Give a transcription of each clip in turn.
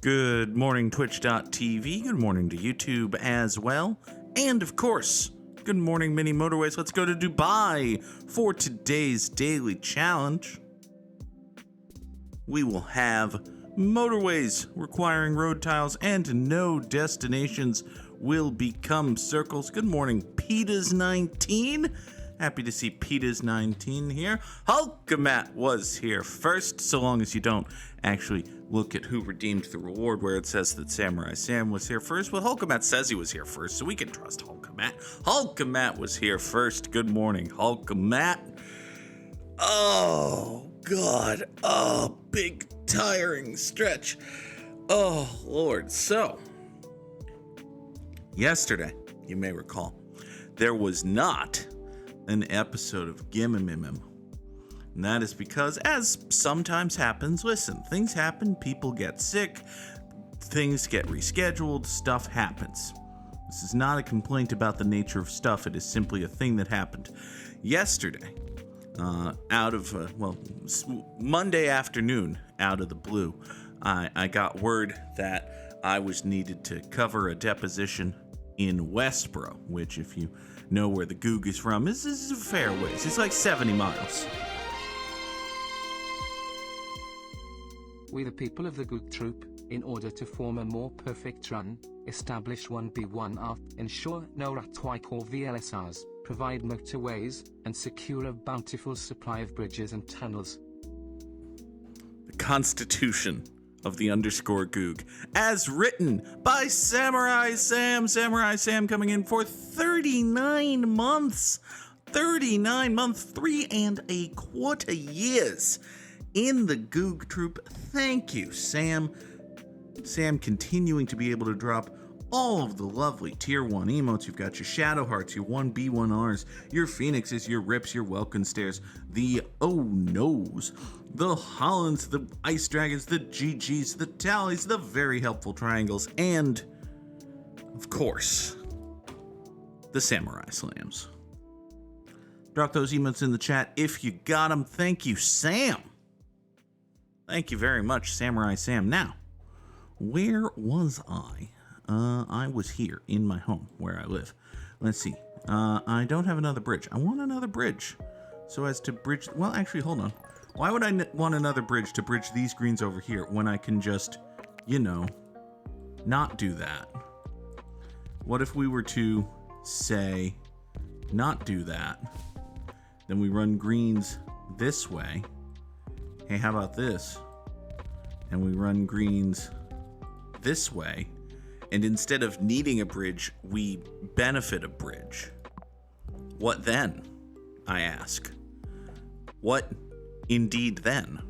Good morning, Twitch.tv. Good morning to YouTube as well. And of course, good morning, Mini Motorways. Let's go to Dubai for today's daily challenge. We will have motorways requiring road tiles and no destinations will become circles. Good morning, Petas19. Happy to see Petas19 here. Hulkamat was here first, so long as you don't actually look at who redeemed the reward where it says that Samurai Sam was here first. Well, Hulkamat says he was here first, so we can trust Hulkamat. Hulkamat was here first. Good morning, Hulkamat. Oh, God. Oh, big tiring stretch. Oh, Lord. So, yesterday, you may recall, there was not an episode of Gimmimimim. And that is because, as sometimes happens, listen, things happen, people get sick, things get rescheduled, stuff happens. This is not a complaint about the nature of stuff, it is simply a thing that happened. Yesterday, Monday afternoon, out of the blue, I got word that I was needed to cover a deposition in Westboro, which, if you know where the Goog is from, this is a fair ways. It's like 70 miles. We the people of the Goog troop, in order to form a more perfect run, establish 1B1R, ensure no ratwike or VLSRs, provide motorways, and secure a bountiful supply of bridges and tunnels. The Constitution of the _Goog, as written by Samurai Sam. Samurai Sam coming in for 39 months. 39 months, 3.25 years in the Goog troop. Thank you, Sam. Sam continuing to be able to drop all of the lovely tier 1 emotes. You've got your Shadow Hearts, your 1B1Rs, your Phoenixes, your Rips, your Welkin Stairs, the Oh No's, the Hollands, the Ice Dragons, the GGs, the Tallies, the very helpful Triangles, and, of course, the Samurai Slams. Drop those emotes in the chat if you got them. Thank you, Sam. Thank you very much, Samurai Sam. Now, where was I? I was here in my home where I live. Let's see. I don't have another bridge. I want another bridge so as to bridge. Well, actually, hold on. Why would I want another bridge to bridge these greens over here when I can just, not do that? What if we were to say, not do that? Then we run greens this way. Hey, how about this? And we run greens this way. And instead of needing a bridge, we benefit a bridge. What then? I ask. What indeed then?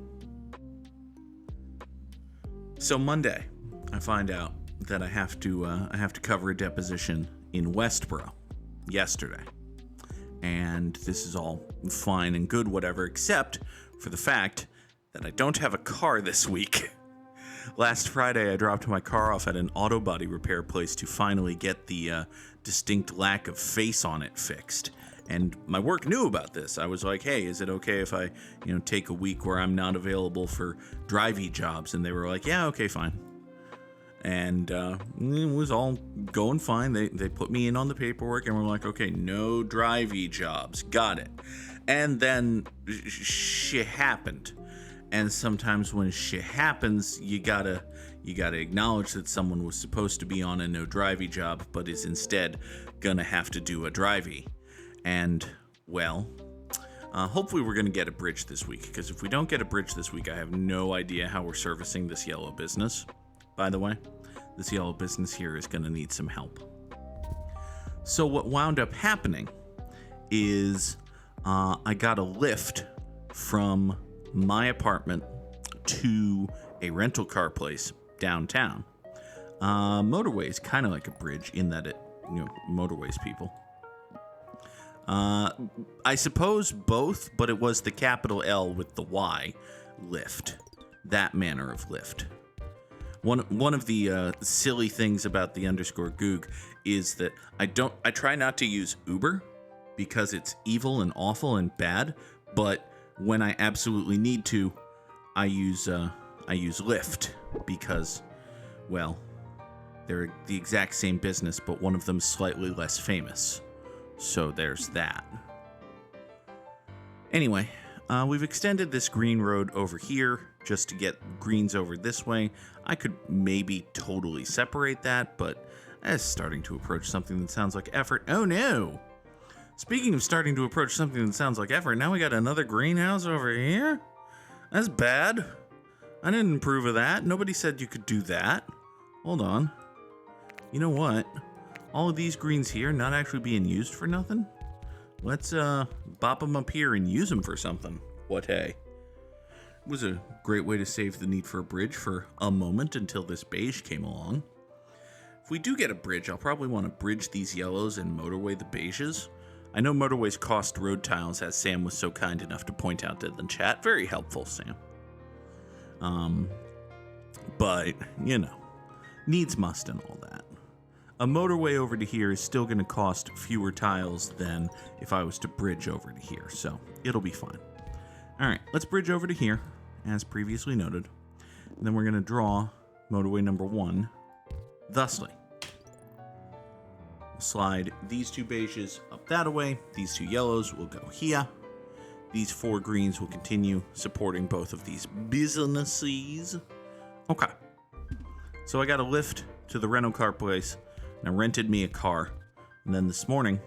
So Monday, I find out that I have to cover a deposition in Westboro yesterday. And this is all fine and good, whatever, except for the fact that I don't have a car this week. Last Friday, I dropped my car off at an auto body repair place to finally get the distinct lack of face on it fixed. And my work knew about this. I was like, hey, is it okay if I, take a week where I'm not available for drivey jobs? And they were like, yeah, okay, fine. And it was all going fine. They put me in on the paperwork and were like, okay, no drivey jobs. Got it. And then shit happened. And sometimes when shit happens, you gotta acknowledge that someone was supposed to be on a no drivey job, but is instead gonna have to do a drivey. And, well, hopefully we're gonna get a bridge this week, because if we don't get a bridge this week, I have no idea how we're servicing this yellow business. By the way, this yellow business here is gonna need some help. So what wound up happening is I got a lift from my apartment to a rental car place downtown. Motorways, kind of like a bridge in that it, motorways people. I suppose both, but it was the capital L with the Y lift. That manner of lift. One of the silly things about the _Goog is that I try not to use Uber because it's evil and awful and bad, but when I absolutely need to, I use Lyft because well, they're the exact same business, but one of them's slightly less famous. So there's that. Anyway, we've extended this green road over here just to get greens over this way. I could maybe totally separate that, but that's starting to approach something that sounds like effort. Oh no! Speaking of starting to approach something that sounds like effort, now we got another greenhouse over here? That's bad. I didn't approve of that. Nobody said you could do that. Hold on. You know what? All of these greens here not actually being used for nothing? Let's bop them up here and use them for something. What hey? It was a great way to save the need for a bridge for a moment until this beige came along. If we do get a bridge, I'll probably want to bridge these yellows and motorway the beiges. I know Motorways cost road tiles, as Sam was so kind enough to point out in the chat. Very helpful, Sam. But, you know, needs must and all that. A motorway over to here is still going to cost fewer tiles than if I was to bridge over to here, so it'll be fine. All right, let's bridge over to here, as previously noted. And then we're going to draw motorway number 1 thusly. We'll slide these 2 beiges up that way. These 2 yellows will go here. These 4 greens will continue supporting both of these businesses. Okay. So I got a lift to the rental car place, and I rented me a car. And then this morning,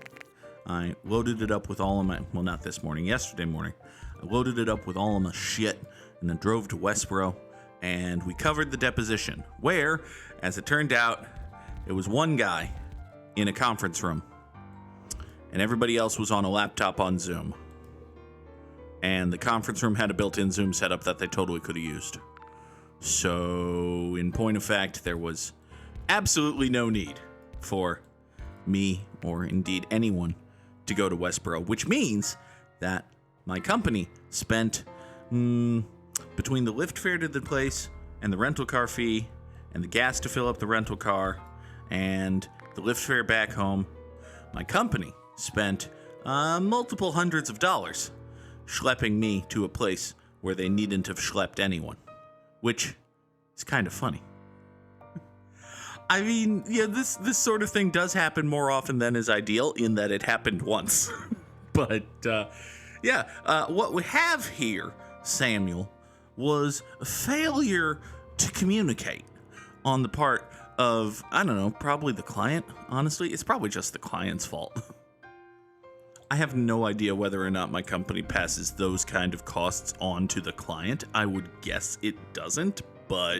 I loaded it up with all of my, well, not this morning, yesterday morning. I loaded it up with all of my shit, and then drove to Westboro, and we covered the deposition, where, as it turned out, it was one guy in a conference room, and everybody else was on a laptop on Zoom. And the conference room had a built-in Zoom setup that they totally could have used. So, in point of fact, there was absolutely no need for me, or indeed anyone, to go to Westboro, which means that my company spent, between the lift fare to the place, and the rental car fee, and the gas to fill up the rental car, and the lift fare back home, my company spent multiple hundreds of dollars schlepping me to a place where they needn't have schlepped anyone, which is kind of funny. I mean, yeah, this sort of thing does happen more often than is ideal, in that it happened once. But, what we have here, Samuel, was a failure to communicate on the part of, I don't know, probably the client, honestly. It's probably just the client's fault. I have no idea whether or not my company passes those kind of costs on to the client. I would guess it doesn't, but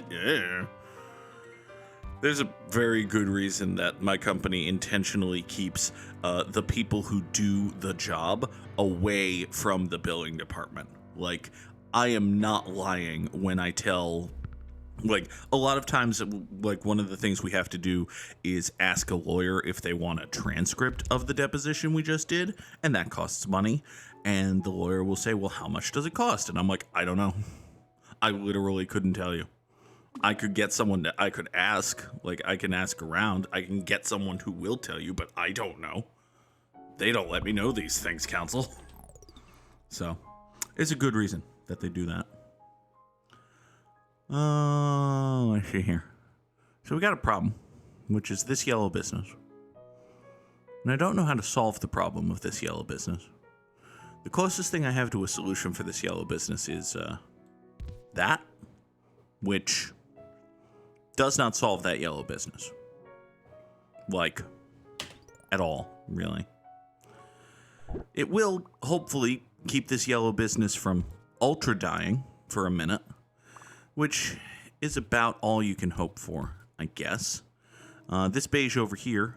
there's a very good reason that my company intentionally keeps the people who do the job away from the billing department. Like, I am not lying when I tell... Like, a lot of times, like, one of the things we have to do is ask a lawyer if they want a transcript of the deposition we just did, and that costs money. And the lawyer will say, well, how much does it cost? And I'm like, I don't know. I literally couldn't tell you. I could get someone that I could ask. Like, I can ask around. I can get someone who will tell you, but I don't know. They don't let me know these things, counsel. So, it's a good reason that they do that. Oh, let's see here. So we got a problem, which is this yellow business. And I don't know how to solve the problem of this yellow business. The closest thing I have to a solution for this yellow business is that, which does not solve that yellow business. Like, at all, really. It will hopefully keep this yellow business from ultra dying for a minute, which is about all you can hope for, I guess. This beige over here,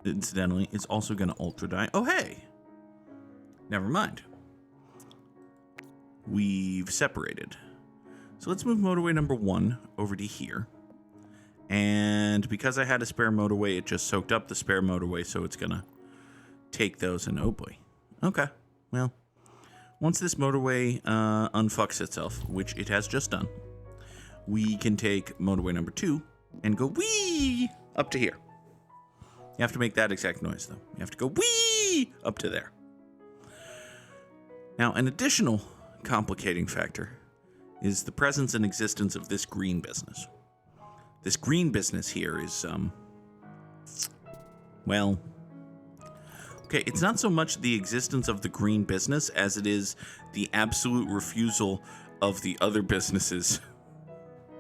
incidentally, is also going to ultra die. Oh, hey! Never mind. We've separated. So let's move motorway number 1 over to here. And because I had a spare motorway, it just soaked up the spare motorway, so it's going to take those and oh boy. Okay, well, once this motorway unfucks itself, which it has just done, we can take motorway number 2 and go wee up to here. You have to make that exact noise, though. You have to go wee up to there. Now, an additional complicating factor is the presence and existence of this green business. this green business here is, well, okay, it's not so much the existence of the green business as it is the absolute refusal of the other businesses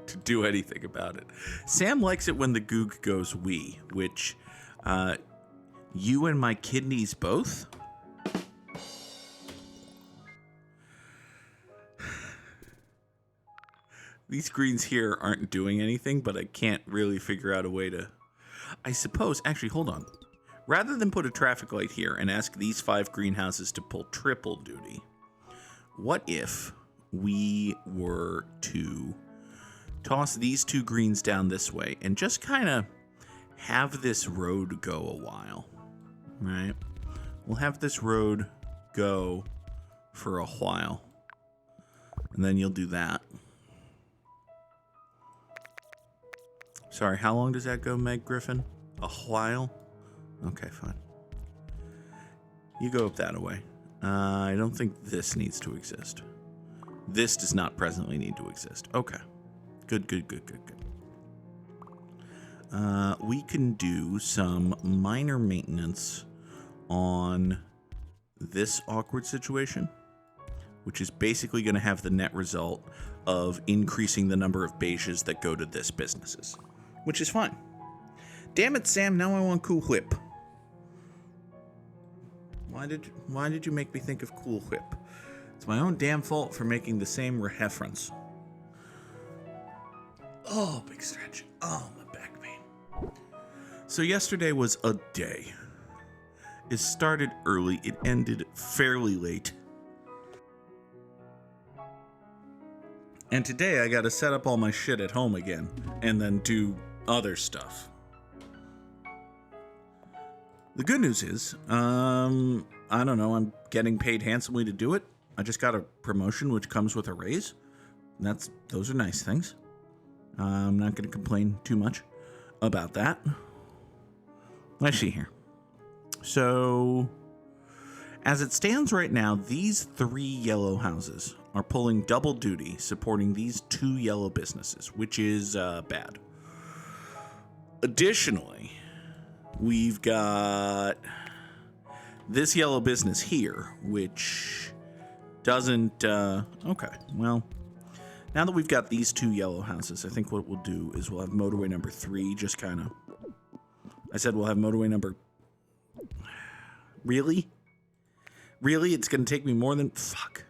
to do anything about it. Sam likes it when the Goog goes we, which, you and my kidneys both? These greens here aren't doing anything, but I can't really figure out a way to... I suppose... Actually, hold on. Rather than put a traffic light here and ask these 5 greenhouses to pull triple duty, what if we were to toss these 2 greens down this way and just kind of have this road go a while, right? We'll have this road go for a while, and then you'll do that. Sorry, how long does that go, Meg Griffin? A while? Okay, fine. You go up that way. I don't think this needs to exist. This does not presently need to exist. Okay. Good. We can do some minor maintenance on this awkward situation, which is basically going to have the net result of increasing the number of beiges that go to this businesses, which is fine. Damn it, Sam, now I want Cool Whip. Why did you make me think of Cool Whip? It's my own damn fault for making the same reference. Oh, big stretch. Oh, my back pain. So yesterday was a day. It started early, it ended fairly late. And today I gotta set up all my shit at home again, and then do other stuff. The good news is, I don't know, I'm getting paid handsomely to do it. I just got a promotion which comes with a raise. Those are nice things. I'm not gonna complain too much about that. Let's see here. So, as it stands right now, these 3 yellow houses are pulling double duty, supporting these 2 yellow businesses, which is bad. Additionally, we've got this yellow business here, which doesn't... okay, well, now that we've got these 2 yellow houses, I think what we'll do is we'll have motorway number 3 just kind of... I said we'll have motorway number... Really? Really? It's going to take me more than... Fuck.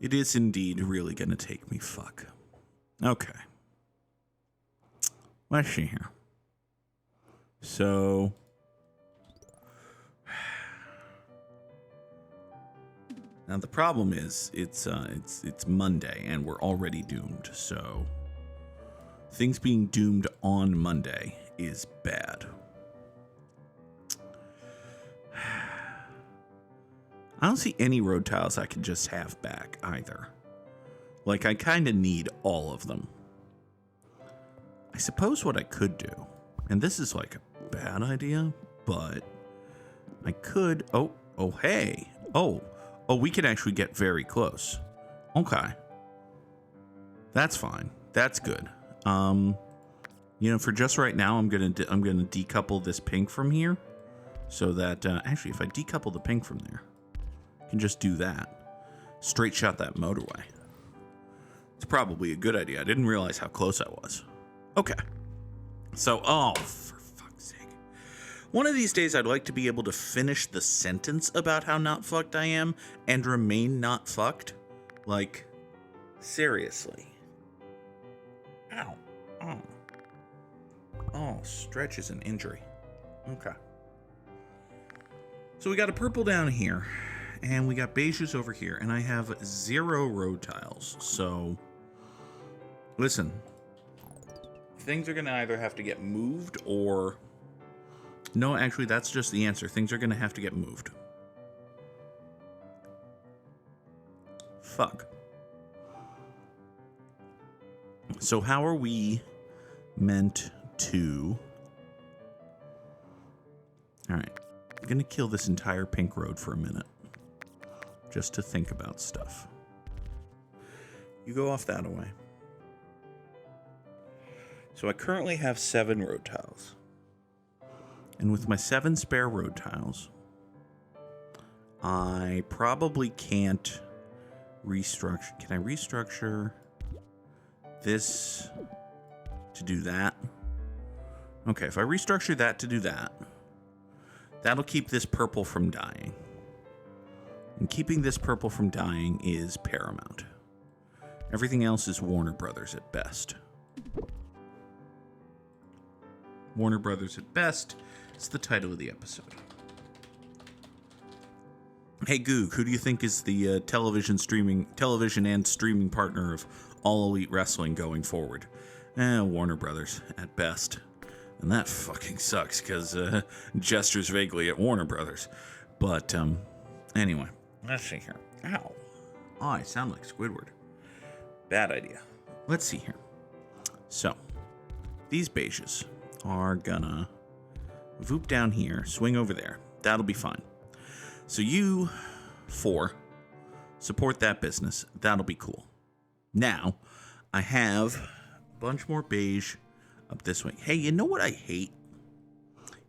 It is indeed really going to take me fuck. Okay. Let's see here. So... Now the problem is, it's Monday and we're already doomed, so things being doomed on Monday is bad. I don't see any road tiles I can just have back either. Like, I kind of need all of them. I suppose what I could do, and this is like a bad idea, but I could, hey, we can actually get very close. Okay. That's fine. That's good. For just right now, I'm gonna decouple this pink from here, so that actually, if I decouple the pink from there, I can just do that. Straight shot that motorway. It's probably a good idea. I didn't realize how close I was. Okay. So, for fuck's sake. One of these days, I'd like to be able to finish the sentence about how not fucked I am and remain not fucked. Like, seriously. Ow. Oh, stretch is an injury. Okay. So we got a purple down here, and we got beiges over here, and I have 0 road tiles. So, listen. Things are going to either have to get moved or... No, actually, that's just the answer. Things are going to have to get moved. Fuck. So how are we meant to... Alright. I'm going to kill this entire pink road for a minute. just to think about stuff. You go off that away. So I currently have 7 road tiles. And with my 7 spare road tiles, I probably can't restructure. Can I restructure this to do that? Okay, if I restructure that to do that, that'll keep this purple from dying. And keeping this purple from dying is paramount. Everything else is Warner Brothers at best. Warner Brothers at best is the title of the episode. Hey Goog, who do you think is the television and streaming partner of All Elite Wrestling going forward? Warner Brothers at best. And that fucking sucks, because gestures vaguely at Warner Brothers. But, anyway, let's see here. Ow. Oh, I sound like Squidward. Bad idea. Let's see here. So, these beiges are gonna voop down here, swing over there. That'll be fine. So you 4 support that business. That'll be cool. Now, I have a bunch more beige up this way. Hey, you know what I hate?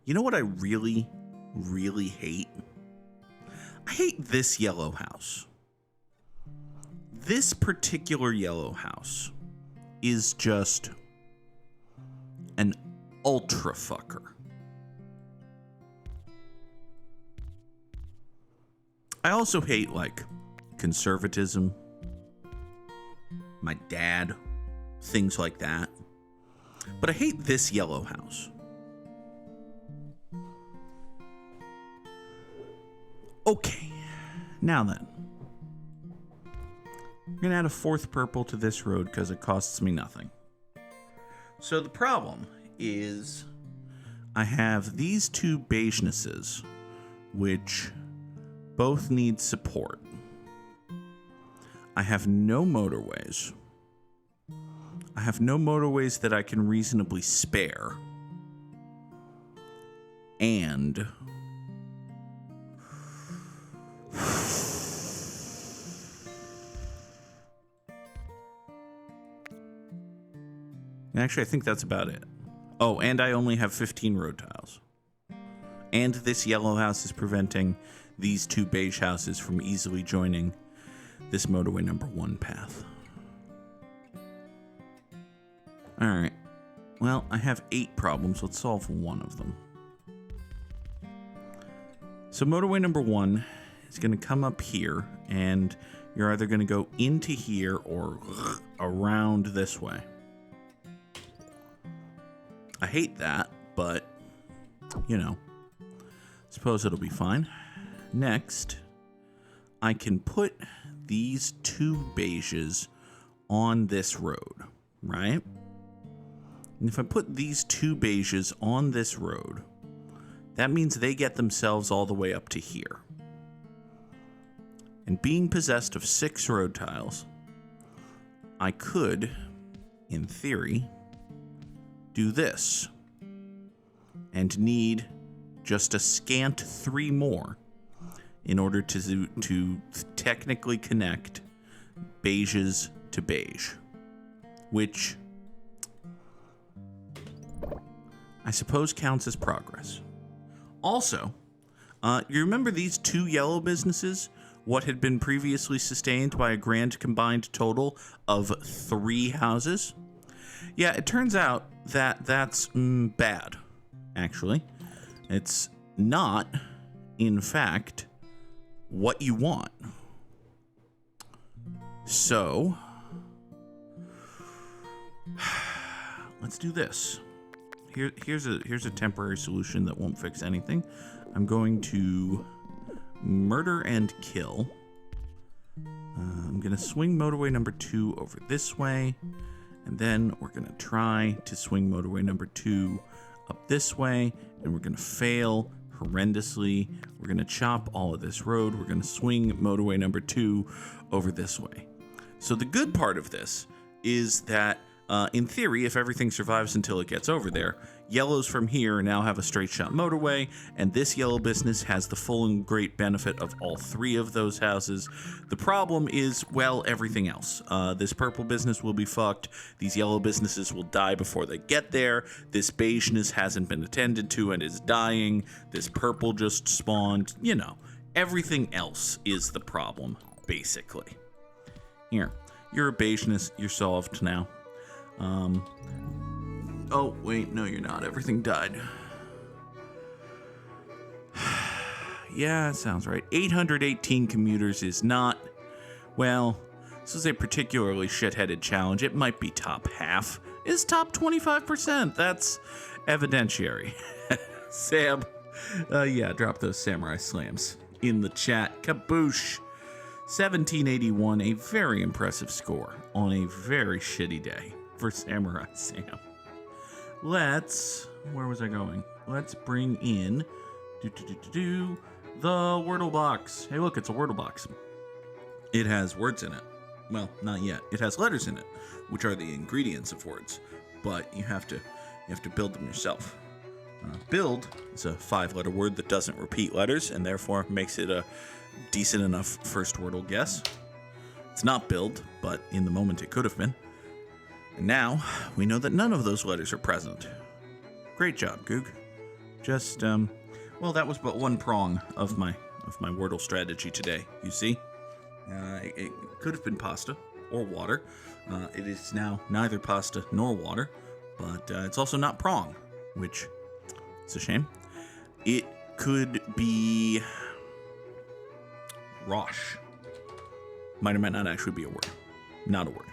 You know what I really, really hate? I hate this yellow house. This particular yellow house is just an ultra fucker. I also hate, like, conservatism, my dad, things like that. But I hate this yellow house. Okay, now then. I'm going to add a 4th purple to this road because it costs me nothing. So the problem is I have these 2 beigenesses, which both need support. I have no motorways. I have no motorways that I can reasonably spare. And actually, I think that's about it. Oh, and I only have 15 road tiles. And this yellow house is preventing these 2 beige houses from easily joining this motorway number 1 path. Alright. Well, I have 8 problems. Let's solve one of them. So motorway number 1 is going to come up here, and you're either going to go into here or around this way. I hate that, but, you know, suppose it'll be fine. Next, I can put these 2 beiges on this road, right? And if I put these 2 beiges on this road, that means they get themselves all the way up to here. And being possessed of 6 road tiles, I could, in theory, do this. And need just a scant 3 more in order to technically connect beiges to beige. Which I suppose counts as progress. Also, you remember these 2 yellow businesses? What had been previously sustained by a grand combined total of 3 houses? Yeah, it turns out that that's bad, actually. It's not, in fact, what you want. So, let's do this. Here's a temporary solution that won't fix anything. I'm going to murder and kill. I'm going to swing motorway number 2 over this way. And then we're going to try to swing motorway number 2 up this way. And we're going to fail horrendously. We're going to chop all of this road. We're going to swing motorway number 2 over this way. So the good part of this is that In theory, if everything survives until it gets over there, yellows from here now have a straight shot motorway, and this yellow business has the full and great benefit of all three of those houses. The problem is, well, everything else. This purple business will be fucked. These yellow businesses will die before they get there. This beigeness hasn't been attended to and is dying. This purple just spawned. You know, everything else is the problem, basically. Here, you're a beigeness. You're solved now. Oh, wait, no, you're not. Everything died. Yeah, that sounds right. 818 commuters is not, well, this is a particularly shit-headed challenge. It might be top half. It's top 25%. That's evidentiary. Sam, yeah, drop those samurai slams in the chat. Kaboosh. 1781, a very impressive score on a very shitty day for Samurai Sam. Where was I going? Let's bring in the Wordle box. Hey, look, it's a Wordle box. It has words in it. Well, not yet. It has letters in it, which are the ingredients of words, but you have to build them yourself. Build is a 5-letter word that doesn't repeat letters, and therefore makes it a decent enough first Wordle guess. It's not build, but in the moment it could have been. And now, we know that none of those letters are present. Great job, Goog. Just, well, that was but one prong of my Wordle strategy today, you see? It could have been pasta or water. It is now neither pasta nor water, but it's also not prong, which is a shame. It could be Rosh. Might or might not actually be a word. Not a word.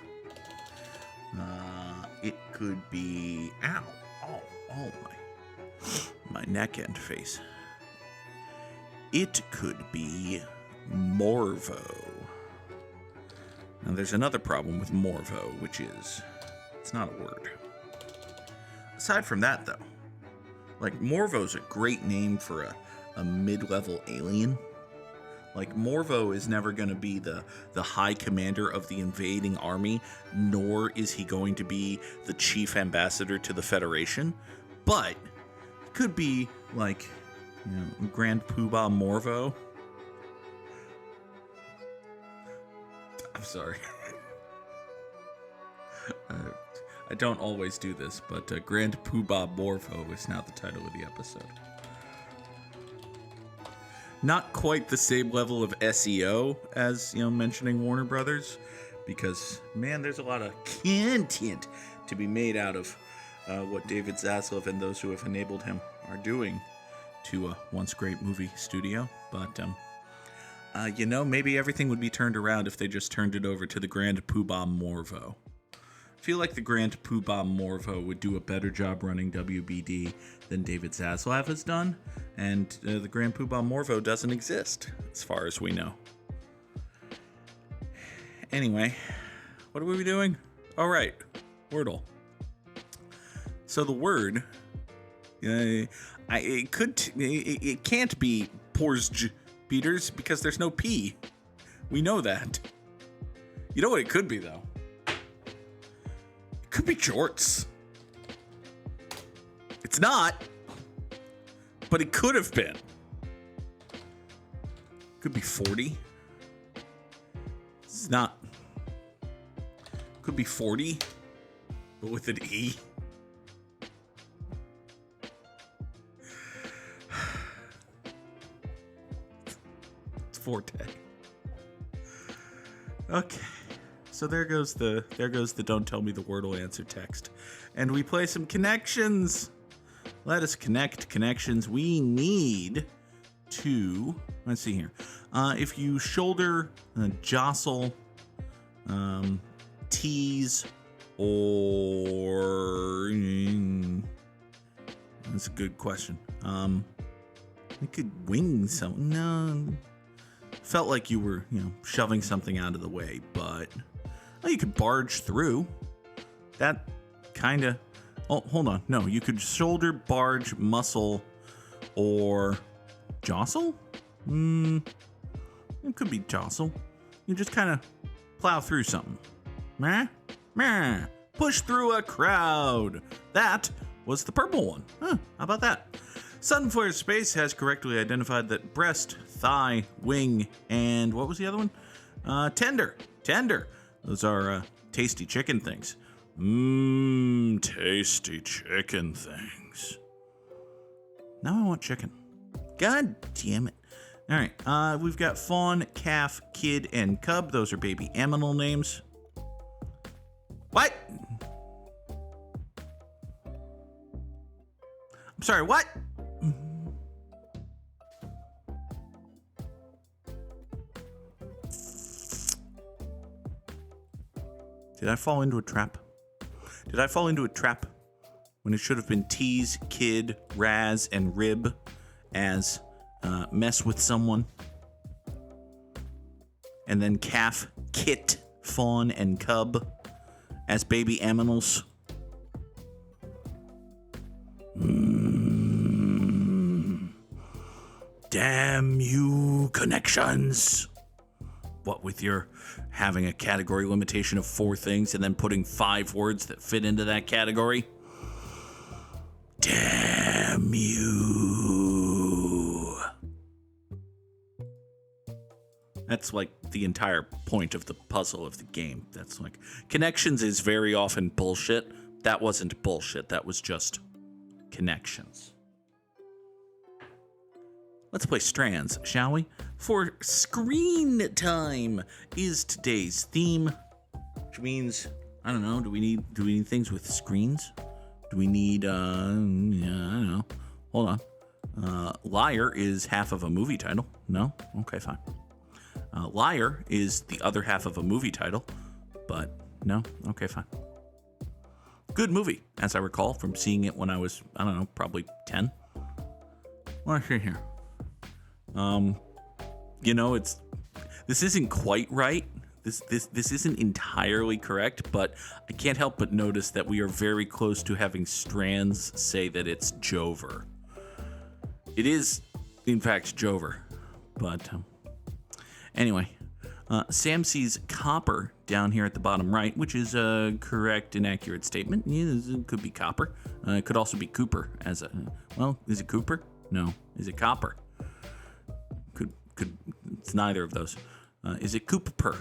It could be, ow, oh my neck and face. It could be Morvo. Now there's another problem with Morvo, which is, it's not a word. Aside from that though, like Morvo's a great name for a mid-level alien. Like, Morvo is never going to be the high commander of the invading army, nor is he going to be the chief ambassador to the Federation. But it could be, like, you know, Grand Poobah Morvo. I'm sorry. I don't always do this, but Grand Poobah Morvo is now the title of the episode. Not quite the same level of SEO as, you know, mentioning Warner Brothers, because, man, there's a lot of content to be made out of what David Zaslav and those who have enabled him are doing to a once great movie studio. But, you know, maybe everything would be turned around if they just turned it over to the Grand Poobah Morvo. I feel like the Grand Poobah Morvo would do a better job running WBD than David Zaslav has done, and the Grand Poobah Morvo doesn't exist, as far as we know. Anyway, what are we doing? All right, Wordle. So the word, it can't be Porzj Peters because there's no P. We know that. You know what it could be though? Could be jorts. It's not, but it could have been. Could be 40. It's not. Could be 40, but with an E. It's forte. Okay. So there goes the don't tell me the Wordle answer text. And we play some connections. Let us connect connections. We need to, let's see here. If you shoulder, jostle, tease, or that's a good question. You could wing something. No. Felt like you were, shoving something out of the way, but you could barge through. That kind of... Oh, hold on. No, you could shoulder, barge, muscle, or jostle? It could be jostle. You just kind of plow through something. Meh? push through a crowd. That was the purple one. Huh, how about that? Sunflare Space has correctly identified that breast, thigh, wing, and what was the other one? Tender. Those are tasty chicken things. Tasty chicken things. Now I want chicken. God damn it. All right, we've got fawn, calf, kid, and cub. Those are baby animal names. What? I'm sorry, what? Did I fall into a trap? Did I fall into a trap when it should have been tease, kid, raz, and rib as mess with someone? And then calf, kit, fawn, and cub as baby aminals? Damn you, connections. What with your having a category limitation of 4 things and then putting 5 words that fit into that category? Damn you. That's like the entire point of the puzzle of the game. That's like, connections is very often bullshit. That wasn't bullshit. That was just connections. Let's play Strands, shall we? For screen time is today's theme, which means, I don't know, do we need things with screens? Do we need, I don't know. Hold on. Liar is half of a movie title. No? Okay, fine. Liar is the other half of a movie title, but no? Okay, fine. Good movie, as I recall from seeing it when I was, I don't know, probably 10. Let's see here. This isn't quite right. This isn't entirely correct, but I can't help but notice that we are very close to having Strands say that it's Jover. It is, in fact, Jover, but anyway, Sam sees copper down here at the bottom right, which is a correct and accurate statement. Yeah, it could be copper. It could also be Cooper as a, well, is it Cooper? No. Is it copper? It's neither of those. Is it coop per?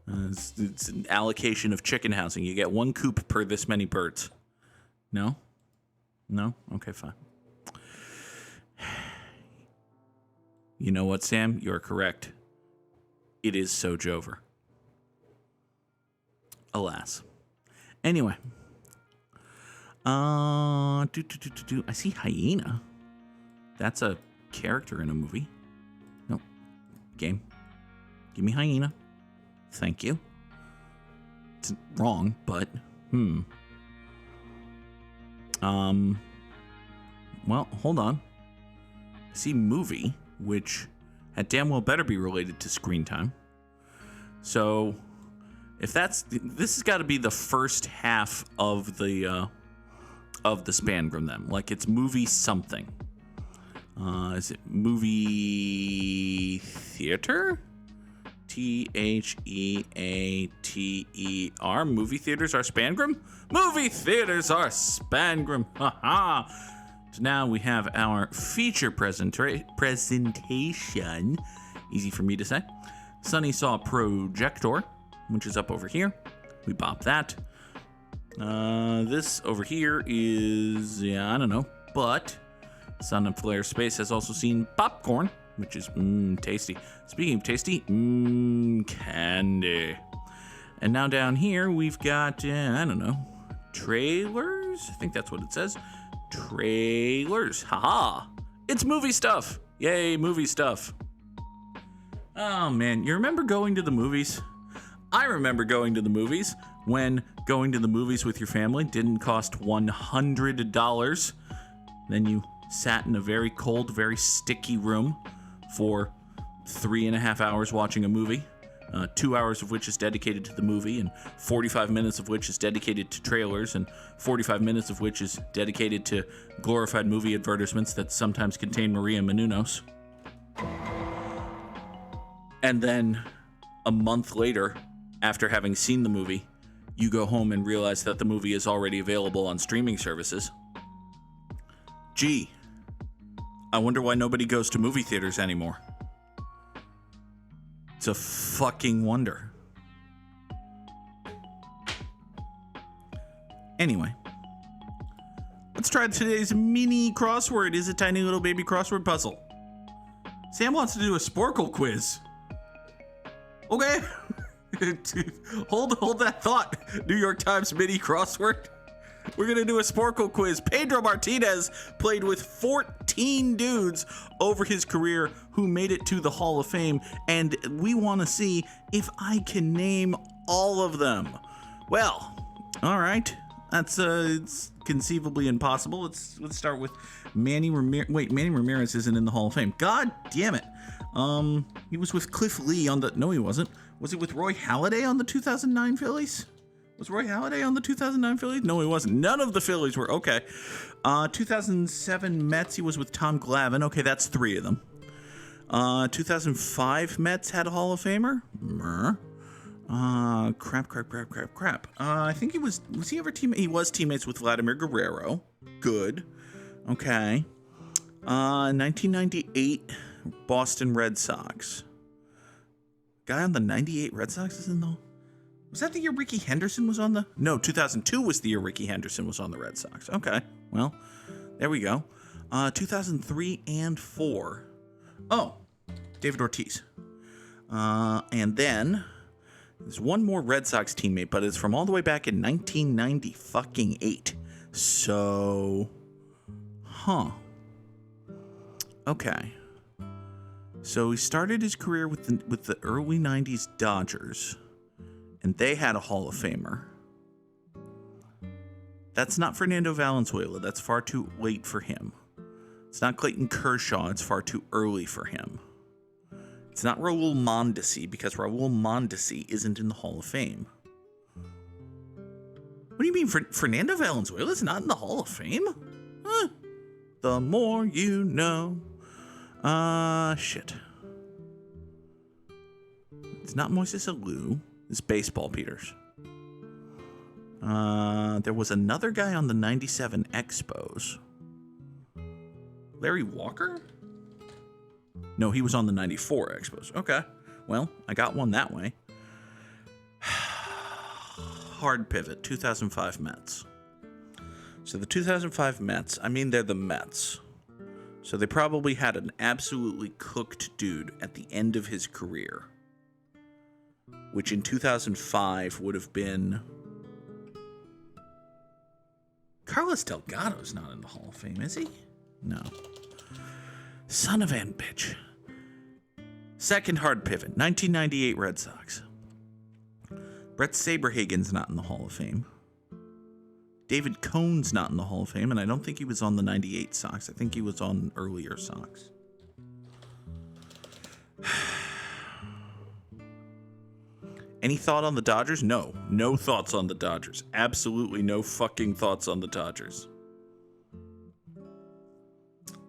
It's an allocation of chicken housing. You get 1 coop per this many birds. No? No? Okay, fine. You know what, Sam? You're correct. It is so Jover. Alas. Anyway. I see hyena. That's a character in a movie. Game. Give me hyena. Thank you. It's wrong, but well, hold on. I see movie, which had damn well better be related to screen time. So, if this has got to be the first half of the spangram then. Like it's movie something. Is it movie theater? Theater. Movie theaters are spangram? Movie theaters are spangram. Haha. So now we have our feature presentation. Easy for me to say. Sunny saw projector, which is up over here. We bop that. This over here is, I don't know, but Sun and Flare Space has also seen popcorn, which is tasty. Speaking of tasty, candy. And now down here we've got, I don't know, trailers? I think that's what it says. Trailers. Haha. It's movie stuff. Yay, movie stuff. Oh man, you remember going to the movies? I remember going to the movies when going to the movies with your family didn't cost $100. Then you sat in a very cold, very sticky room for 3.5 hours watching a movie, 2 hours of which is dedicated to the movie, and 45 minutes of which is dedicated to trailers, and 45 minutes of which is dedicated to glorified movie advertisements that sometimes contain Maria Menounos. And then a month later, after having seen the movie, you go home and realize that the movie is already available on streaming services. Gee, I wonder why nobody goes to movie theaters anymore. It's a fucking wonder. Anyway, let's try today's mini crossword. Is a tiny little baby crossword puzzle. Sam wants to do a Sporkle quiz. Okay. hold that thought, New York Times mini crossword. We're going to do a Sporkle quiz. Pedro Martinez played with 14 dudes over his career who made it to the Hall of Fame, and we want to see if I can name all of them. Well, all right. That's it's conceivably impossible. Let's start with Manny Ramirez. Wait, Manny Ramirez isn't in the Hall of Fame. God damn it. He was with Cliff Lee on the... No, he wasn't. Was he with Roy Halladay on the 2009 Phillies? Was Roy Halladay on the 2009 Phillies? No, he wasn't. None of the Phillies were. Okay. 2007 Mets, he was with Tom Glavine. Okay, that's 3 of them. 2005 Mets had a Hall of Famer. Crap. I think he was he ever he was teammates with Vladimir Guerrero. Good. Okay. 1998 Boston Red Sox. Guy on the 98 Red Sox is in the... Was that the year Ricky Henderson was on the... No, 2002 was the year Ricky Henderson was on the Red Sox. Okay, well, there we go. 2003 and 4. Oh, David Ortiz. And then there's one more Red Sox teammate, but it's from all the way back in 1998. So, okay. So he started his career with the early 90s Dodgers, and they had a Hall of Famer. That's not Fernando Valenzuela. That's far too late for him. It's not Clayton Kershaw. It's far too early for him. It's not Raul Mondesi, because Raul Mondesi isn't in the Hall of Fame. What do you mean, Fernando Valenzuela's not in the Hall of Fame? Huh. The more you know. Shit. It's not Moises Alou. It's baseball, Peters. There was another guy on the 97 Expos. Larry Walker? No, he was on the 94 Expos. Okay. Well, I got one that way. Hard pivot. 2005 Mets. So the 2005 Mets, I mean, they're the Mets. So they probably had an absolutely cooked dude at the end of his career, which in 2005 would have been... Carlos Delgado's not in the Hall of Fame, is he? No. Son of a bitch. Second hard pivot, 1998 Red Sox. Brett Saberhagen's not in the Hall of Fame. David Cohn's not in the Hall of Fame, and I don't think he was on the 98 Sox. I think he was on earlier Sox. Any thought on the Dodgers? No. No thoughts on the Dodgers. Absolutely no fucking thoughts on the Dodgers.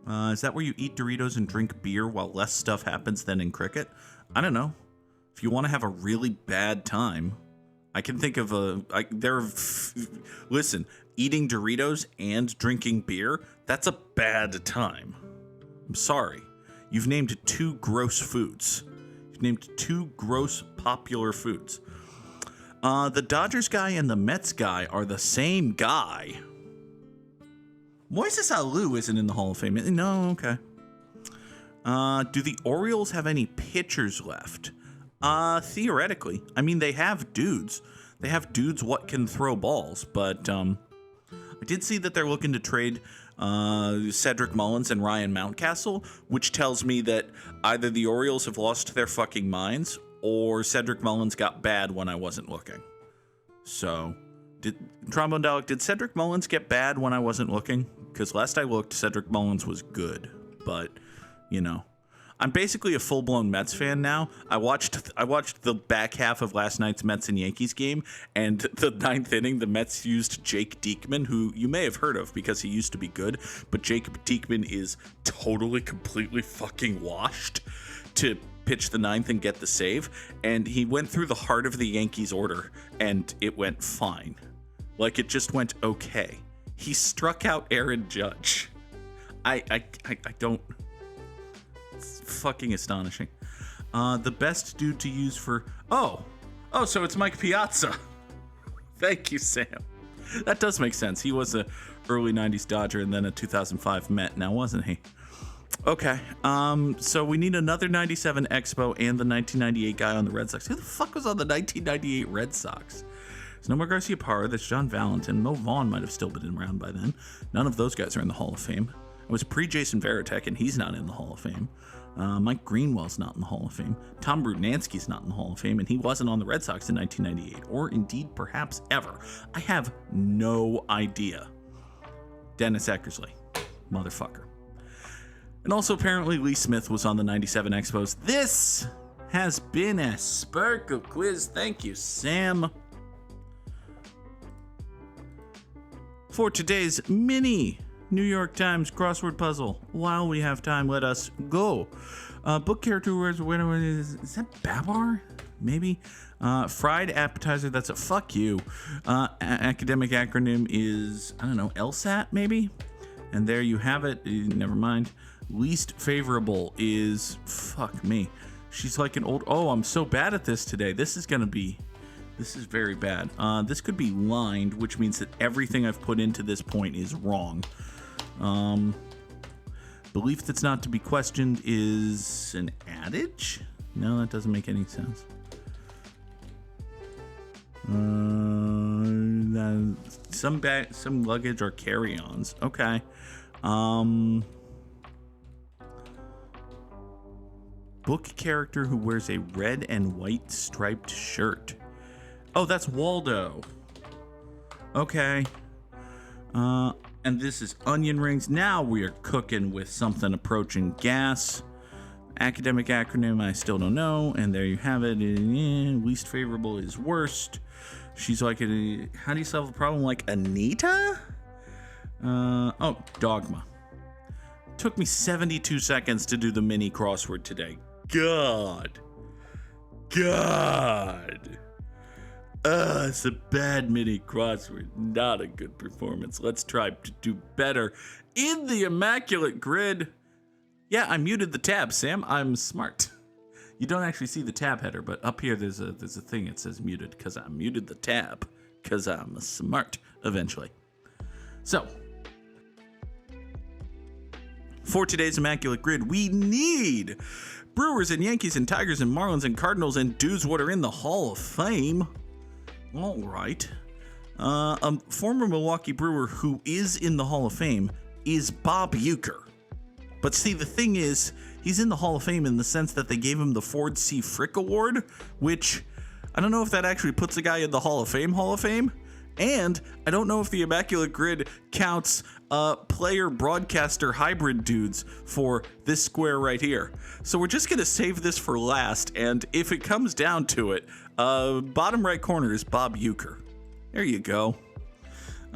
Is that where you eat Doritos and drink beer while less stuff happens than in cricket? I don't know. If you want to have a really bad time, I can think of listen, eating Doritos and drinking beer, that's a bad time. I'm sorry. You've named 2 gross foods. You've named 2 gross popular foods. The Dodgers guy and the Mets guy are the same guy. Moises Alou isn't in the Hall of Fame. No, okay. Do the Orioles have any pitchers left? Theoretically. I mean, they have dudes. They have dudes what can throw balls, but I did see that they're looking to trade Cedric Mullins and Ryan Mountcastle, which tells me that either the Orioles have lost their fucking minds or Cedric Mullins got bad when I wasn't looking. So, did Cedric Mullins get bad when I wasn't looking? Because last I looked, Cedric Mullins was good, but, you know. I'm basically a full-blown Mets fan now. I watched the back half of last night's Mets and Yankees game, and the 9th inning, the Mets used Jake Diekman, who you may have heard of because he used to be good, but Jake Diekman is totally, completely fucking washed, to pitch the ninth and get the save, and he went through the heart of the Yankees order, and it went fine. Like, it just went okay. He struck out Aaron Judge. I don't... It's fucking astonishing. The best dude to use for... Oh, so it's Mike Piazza. Thank you, Sam. That does make sense. He was a early 90s Dodger and then a 2005 Met now, wasn't he? Okay, so we need another 97 Expo and the 1998 guy on the Red Sox. Who the fuck was on the 1998 Red Sox? There's no more Garcia Parra. There's John Valentin. Mo Vaughn might have still been around by then. None of those guys are in the Hall of Fame. It was pre-Jason Varitek, and he's not in the Hall of Fame. Mike Greenwell's not in the Hall of Fame. Tom Brudnansky's not in the Hall of Fame, and he wasn't on the Red Sox in 1998, or indeed perhaps ever. I have no idea. Dennis Eckersley. Motherfucker. And also, apparently, Lee Smith was on the 97 Expos. This has been a Sparkle Quiz. Thank you, Sam. For today's mini New York Times crossword puzzle, while we have time, let us go. Book character words, is that Babar? Maybe? Fried appetizer, that's a fuck you. Academic acronym is, I don't know, LSAT, maybe? And there you have it. Never mind. Least favorable is, fuck me. She's like an old, oh, I'm so bad at this today. This is very bad. This could be lined, which means that everything I've put into this point is wrong. Belief that's not to be questioned is an adage? No, that doesn't make any sense. Some luggage or carry-ons. Okay. Book character who wears a red and white striped shirt. Oh, that's Waldo. Okay. And this is onion rings. Now we are cooking with something approaching gas. Academic acronym, I still don't know. And there you have it. Least favorable is worst. She's like, how do you solve a problem like Anita? Oh, dogma. Took me 72 seconds to do the mini crossword today. God. It's a bad mini crossword. Not a good performance. Let's try to do better in the immaculate grid. Yeah, I muted the tab, Sam. I'm smart. You don't actually see the tab header, but up here there's a thing that says muted because I muted the tab because I'm smart eventually. So, for today's immaculate grid, we need Brewers and Yankees and Tigers and Marlins and Cardinals and dudes what are in the Hall of Fame. All right. A former Milwaukee Brewer who is in the Hall of Fame is Bob Uecker. But see, the thing is, he's in the Hall of Fame in the sense that they gave him the Ford C. Frick Award, which I don't know if that actually puts a guy in the Hall of Fame. And I don't know if the Immaculate Grid counts player broadcaster hybrid dudes for this square right here. So we're just going to save this for last. And if it comes down to it, bottom right corner is Bob Uecker. There you go.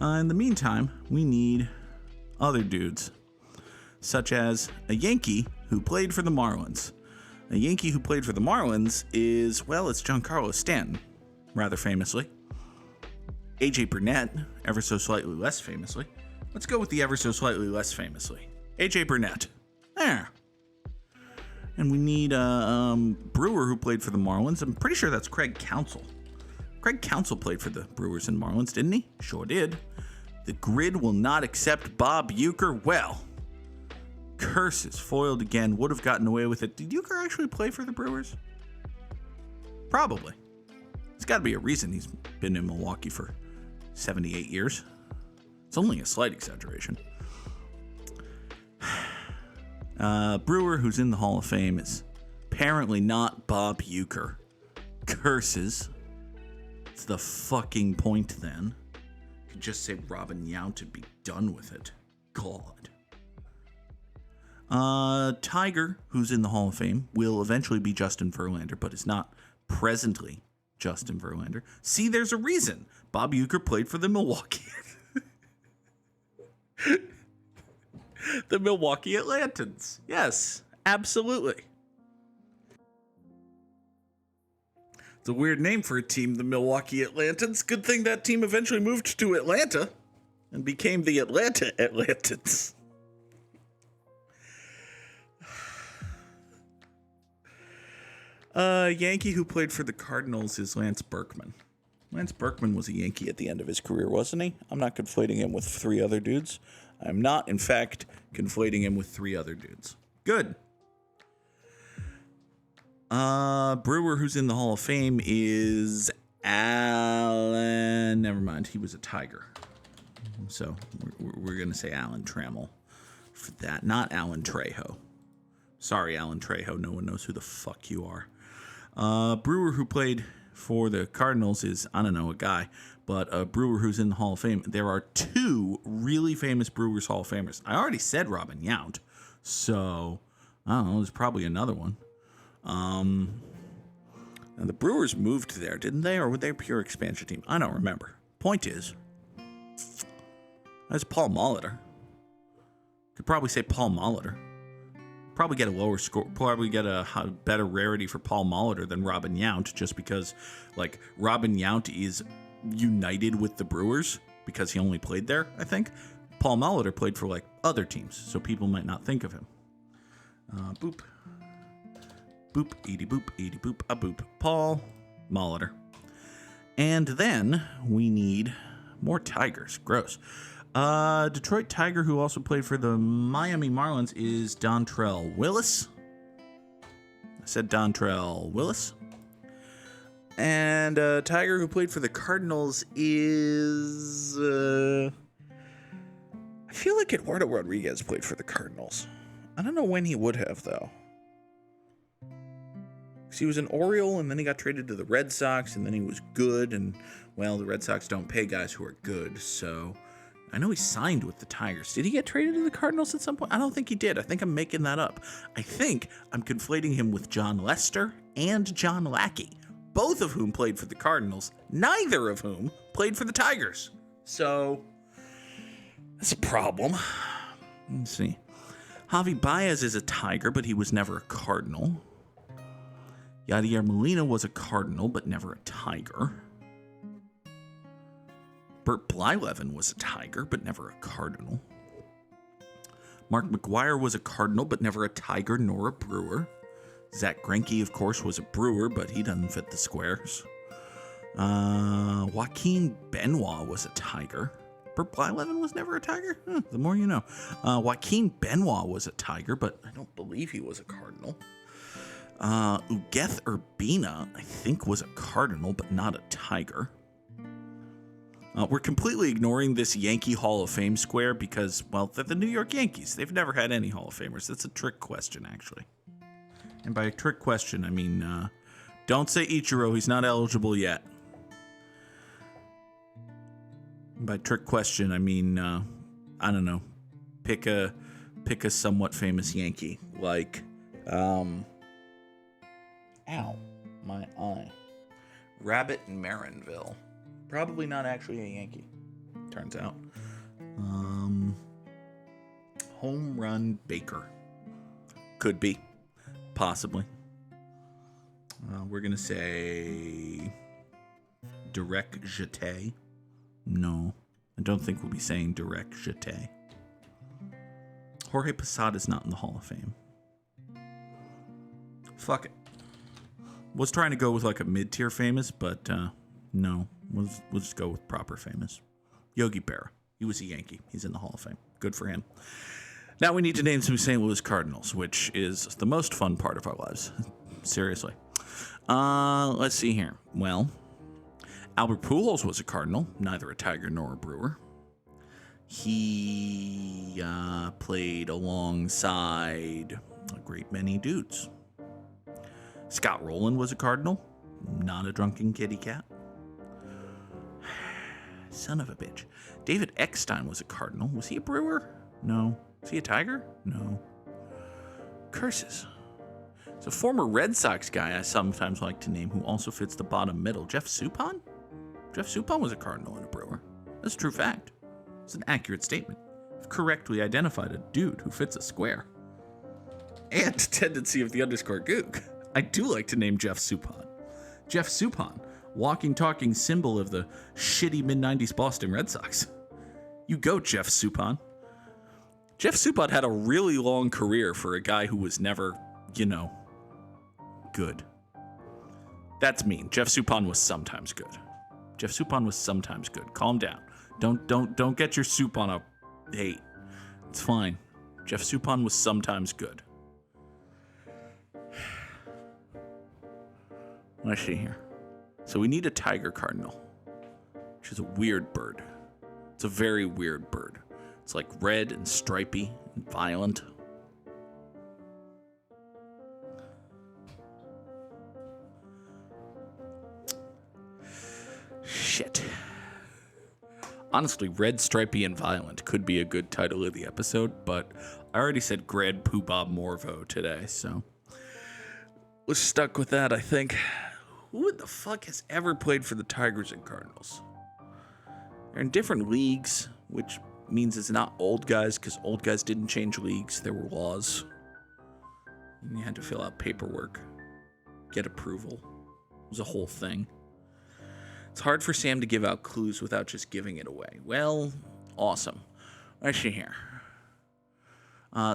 In the meantime, we need other dudes, such as a Yankee who played for the Marlins. A Yankee who played for the Marlins is, well, it's Giancarlo Stanton, rather famously. AJ Burnett, ever so slightly less famously. Let's go with the ever so slightly less famously. AJ Burnett. There. And we need a Brewer who played for the Marlins. I'm pretty sure that's Craig Counsell. Craig Counsell played for the Brewers and Marlins, didn't he? Sure did. The grid will not accept Bob Uecker. Well, curse is foiled again. Would have gotten away with it. Did Uecker actually play for the Brewers? Probably. There's got to be a reason he's been in Milwaukee for 78 years. It's only a slight exaggeration. Brewer, who's in the Hall of Fame, is apparently not Bob Uecker. Curses. It's the fucking point then. You could just say Robin Yount and be done with it. God. Tiger, who's in the Hall of Fame, will eventually be Justin Verlander, but is not presently Justin Verlander. See, there's a reason. Bob Uecker played for the Milwaukee. The Milwaukee Atlantans. Yes, absolutely. It's a weird name for a team, the Milwaukee Atlantans. Good thing that team eventually moved to Atlanta and became the Atlanta Atlantans. Yankee who played for the Cardinals is Lance Berkman. Lance Berkman was a Yankee at the end of his career, wasn't he? I'm not conflating him with three other dudes. I'm not, in fact, conflating him with three other dudes. Good. Brewer who's in the Hall of Fame is Alan. Never mind, he was a Tiger. So we're going to say Alan Trammell for that, not Alan Trejo. Sorry, Alan Trejo. No one knows who the fuck you are. Brewer who played for the Cardinals is, I don't know, a guy, but a Brewer who's in the Hall of Fame. There are two really famous Brewers Hall of Famers. I already said Robin Yount, so I don't know, there's probably another one. And the Brewers moved there, didn't they? Or were they a pure expansion team? I don't remember. Point is, that's Paul Molitor. Could probably say Paul Molitor. Probably get a lower score, probably get a better rarity for Paul Molitor than Robin Yount, just because, like, Robin Yount is united with the Brewers because he only played there, I think. Paul Molitor played for, like, other teams, so people might not think of him. Boop. Boop, eedy boop, a boop. Paul Molitor. And then we need more Tigers. Gross. Detroit Tiger, who also played for the Miami Marlins, is Dontrell Willis. I said Dontrell Willis. And Tiger, who played for the Cardinals, is... I feel like Eduardo Rodriguez played for the Cardinals. I don't know when he would have, though. Because he was an Oriole, and then he got traded to the Red Sox, and then he was good, and, well, the Red Sox don't pay guys who are good, so... I know he signed with the Tigers. Did he get traded to the Cardinals at some point? I don't think he did. I think I'm making that up. I think I'm conflating him with John Lester and John Lackey, both of whom played for the Cardinals, neither of whom played for the Tigers. So, that's a problem. Let's see. Javi Baez is a Tiger, but he was never a Cardinal. Yadier Molina was a Cardinal, but never a Tiger. Bert Blyleven was a Tiger, but never a Cardinal. Mark McGwire was a Cardinal, but never a Tiger nor a Brewer. Zach Greinke, of course, was a Brewer, but he doesn't fit the squares. Joaquin Benoit was a Tiger. Bert Blyleven was never a Tiger? The more you know. Joaquin Benoit was a Tiger, but I don't believe he was a Cardinal. Ugeth Urbina, I think, was a Cardinal, but not a Tiger. We're completely ignoring this Yankee Hall of Fame square because, well, they're the New York Yankees. They've never had any Hall of Famers. That's a trick question, actually. And by a trick question, I mean, don't say Ichiro. He's not eligible yet. And by trick question, I mean, I don't know. Pick a somewhat famous Yankee. Like, ow, my eye. Rabbit in Marinville. Probably not actually a Yankee, turns out. Home Run Baker. Could be. Possibly. We're going to say Direct Jeté. No, I don't think we'll be saying Direct Jeté. Jorge Posada's not in the Hall of Fame. Fuck it. Was trying to go with like a mid-tier famous, but no. We'll just go with proper famous. Yogi Berra. He was a Yankee. He's in the Hall of Fame. Good for him. Now we need to name some St. Louis Cardinals, which is the most fun part of our lives. Seriously. Let's see here. Well, Albert Pujols was a Cardinal, neither a Tiger nor a Brewer. He played alongside a great many dudes. Scott Rowland was a Cardinal, not a drunken kitty cat. Son of a bitch. David Eckstein was a Cardinal. Was he a Brewer? No. Was he a Tiger? No. Curses. It's a former Red Sox guy I sometimes like to name who also fits the bottom middle. Jeff Suppan? Jeff Suppan was a Cardinal and a Brewer. That's a true fact. It's an accurate statement. I've correctly identified a dude who fits a square. And tendency of the underscore Goog. I do like to name Jeff Suppan. Jeff Suppan, walking, talking symbol of the shitty mid-90s Boston Red Sox. You go, Jeff Suppan. Jeff Suppan had a really long career for a guy who was never, good. That's mean. Jeff Suppan was sometimes good. Jeff Suppan was sometimes good. Calm down. Don't get your soup on a hate. It's fine. Jeff Suppan was sometimes good. Let's see here. So we need a tiger cardinal, which is a weird bird. It's a very weird bird. It's like red and stripy and violent. Shit. Honestly, red, stripy, and violent could be a good title of the episode, but I already said Grand Poobah Morvo today, so we're stuck with that, I think. Who the fuck has ever played for the Tigers and Cardinals? They're in different leagues, which means it's not old guys, because old guys didn't change leagues. There were laws. And you had to fill out paperwork, get approval. It was a whole thing. It's hard for Sam to give out clues without just giving it away. Well, awesome. Let's see here.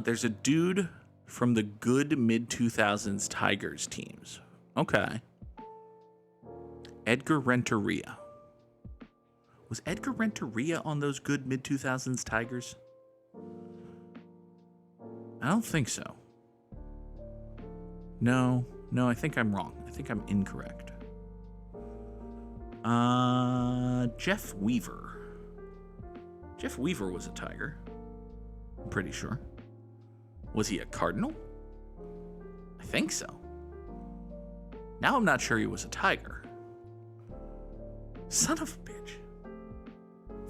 There's a dude from the good mid-2000s Tigers teams. Okay. Edgar Renteria. Was Edgar Renteria on those good mid-2000s Tigers? I don't think so. No, I think I'm wrong. I think I'm incorrect. Jeff Weaver. Jeff Weaver was a Tiger. I'm pretty sure. Was he a Cardinal? I think so. Now I'm not sure he was a Tiger. Son of a bitch.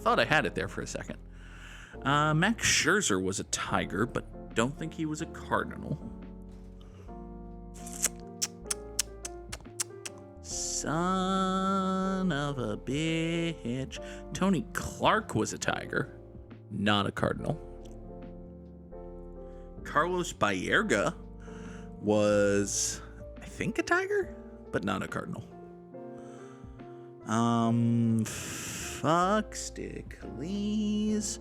Thought I had it there for a second. Max Scherzer was a Tiger, but don't think he was a Cardinal. Son of a bitch. Tony Clark was a Tiger, not a Cardinal. Carlos Baerga was, I think, a Tiger, but not a Cardinal. Fuck stick, please.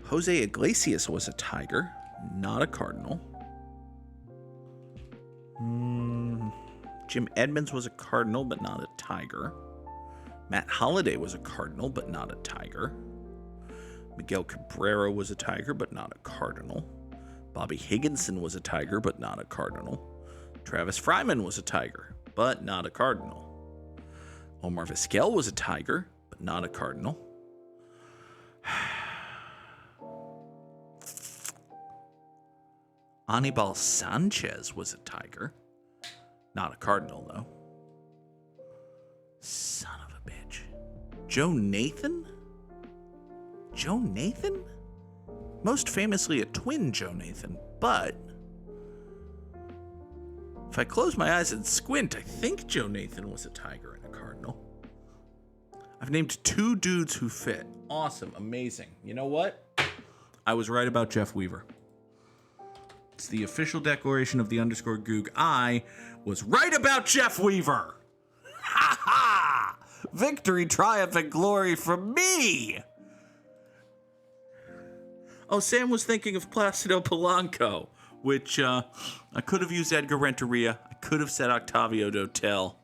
Jose Iglesias was a Tiger, not a Cardinal. Jim Edmonds was a Cardinal, but not a Tiger. Matt Holliday was a Cardinal, but not a Tiger. Miguel Cabrera was a Tiger, but not a Cardinal. Bobby Higginson was a Tiger, but not a Cardinal. Travis Fryman was a Tiger, but not a Cardinal. Omar Vizquel was a Tiger, but not a Cardinal. Anibal Sanchez was a Tiger. Not a Cardinal, though. Son of a bitch. Joe Nathan? Joe Nathan? Most famously a twin Joe Nathan, but if I close my eyes and squint, I think Joe Nathan was a Tiger and a Cardinal. I've named two dudes who fit. Awesome. Amazing. You know what? I was right about Jeff Weaver. It's the official declaration of the _Goog. I was right about Jeff Weaver. Ha ha! Victory, triumph, and glory for me. Oh, Sam was thinking of Placido Polanco, which I could have used Edgar Renteria. I could have said Octavio Dotel.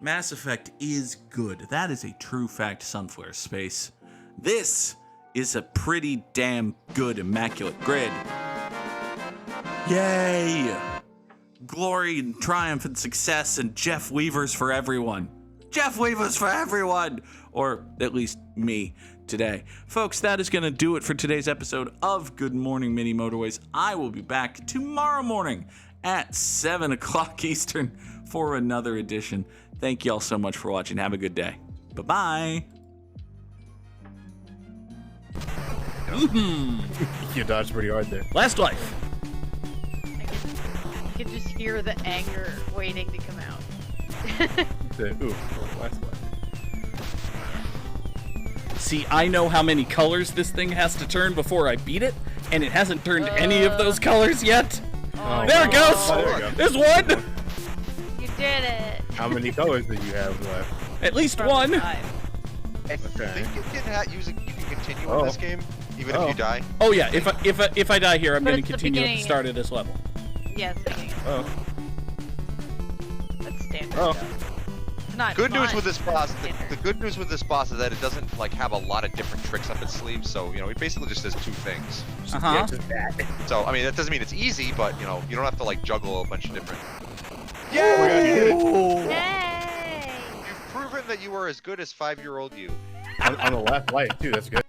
Mass Effect is good. That is a true fact, Sunflare Space. This is a pretty damn good Immaculate Grid. Yay! Glory and triumph and success and Jeff Weaver's for everyone. Jeff Weaver's for everyone! Or at least me today. Folks, that is going to do it for today's episode of Good Morning Mini Motorways. I will be back tomorrow morning at 7 o'clock Eastern for another edition. Thank you all so much for watching. Have a good day. Bye-bye. You dodged pretty hard there. Last life. I could just hear the anger waiting to come out. Ooh, last life. See, I know how many colors this thing has to turn before I beat it, and it hasn't turned any of those colors yet. Oh, There it goes! Oh, there we go. There's one! You did it! How many colors do you have left? At least Probably one. 5. I Okay. think you can continue Oh. in this game, even if you die. Oh yeah, if I die here, I'm But going it's to the continue at the beginning. start of this level. Yes, beginning. Oh. That's standard. Oh. It's not Good news fun, with this but boss, it's standard. the good news with this boss is that it doesn't like have a lot of different tricks up its sleeve. So you know, it basically just does 2 things. Uh-huh. Just that. So I mean, that doesn't mean it's easy, but you know, you don't have to like juggle a bunch of different. Yay! You've proven that you are as good as 5-year-old you. On the left light too. That's good.